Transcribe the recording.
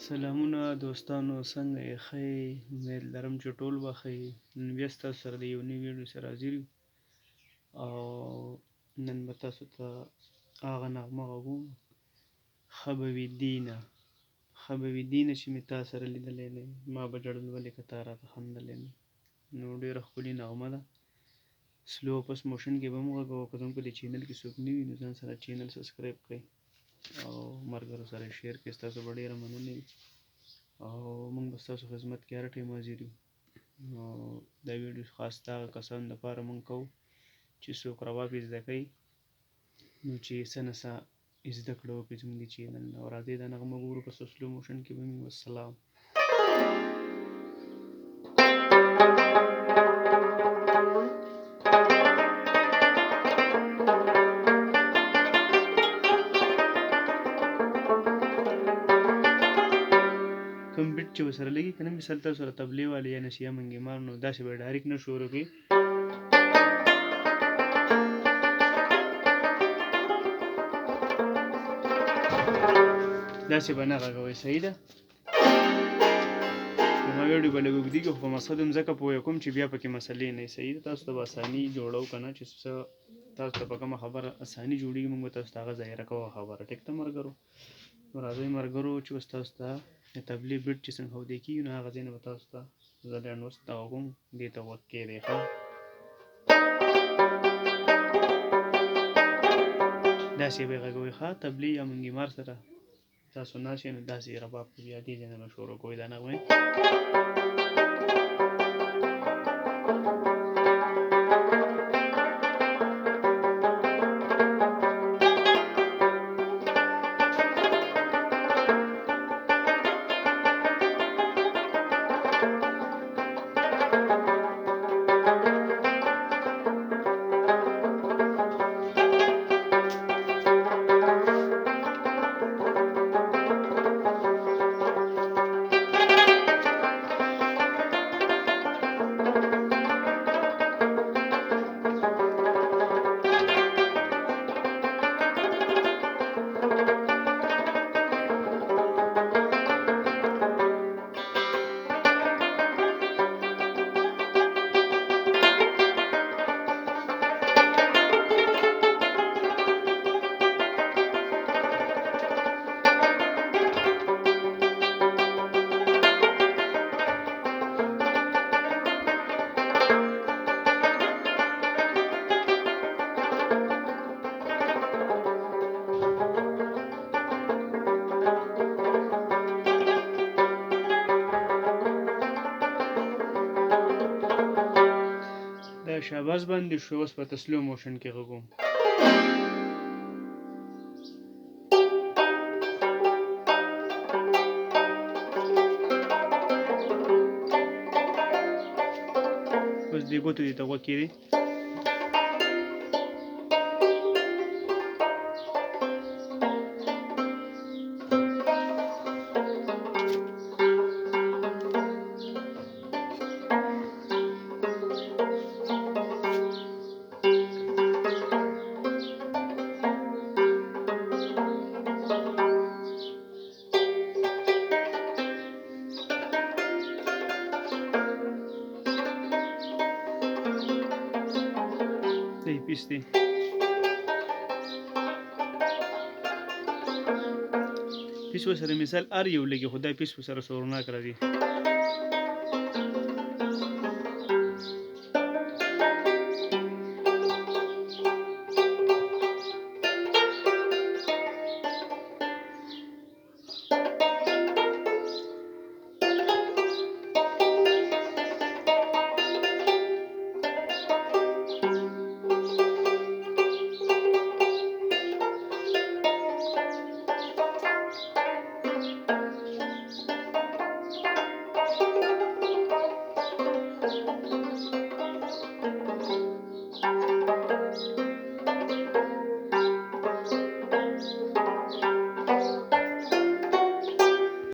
سلامونه دوستانو، څنګه یې ښه؟ امید لرم چې ټول به ښه یې. نن بیا ستاسو سره د یو نوي ویډیو سره حاضر یو او نن به تاسو ته هغه نغمه غږوم، ښه به وي دینه، ښه به وي دینه چې مې تا سره لیدلی نه وي، ما به ژړل ولې که تا راته خندلی نه وي. نو ډېره ښکلې نغمه ده. سلو پس موشن کې به هم غږوه. که زموږ په دې چینل کې څوک نه وي نو ځان سره چینل سبسکرایب کړئ او ملګرو سره یې شیر کړئ. ستاسو به ډېره مننه وي او موږ به ستاسو خدمت کې هر ټایم حاضر یو. نو دا ویډیو خاص د هغه کسانو لپاره موږ کوو چې څوک رباب یې زده کوي، نو چې څه نه څه زده کړه وکړي زموږ د چینل نه. او راځئ دا نغمه وګورو په سلو موشن کې به مې. والسلام. کوم بیټ چې ورسره لګي که نه، مثال تاسو سره طبلې والی یا نشیه منګې مار، نو داسې به ډایرکټ نه شروع کړي. داسې به نه غږوئ. صحیح ده؟ زما ویډیو به لږ اوږدېږي خو په مقصد هم ځکه پوه کوم چې بیا پکې مسلې نه وي. صحیح ده؟ تاسو ته به اساني جوړو که نه، چې څه تاسو ته په کومه خبره اساني جوړېږي موږ به تاسو ته هغه ظاهره کوو خبره. ټیک ده ملګرو؟ نو راځئ ملګرو چې اوس تاسو ته د طبلې بیټ چې څنګه ښودی کېږي نو هغه ځای نه به تاسو ته زه لنډ اوس دغه کوم، دې ته غوږ کېږدئ. ښه، داسې به یې غږوئ. ښه، طبلې یا منګې مار سره تاسو ناست یئ نو داسې رباب په بیا دې ځای نه به شروع کوئ دا نغمې. شاباس باندې شو. اوس په سلو موشن کې غږوم. اوس دې ګوتو دې ته غوږ کېږدئ. پیس دی. پیس ورسره مثال ار یو لګي خو دا پیس ورسره سورناک راځي.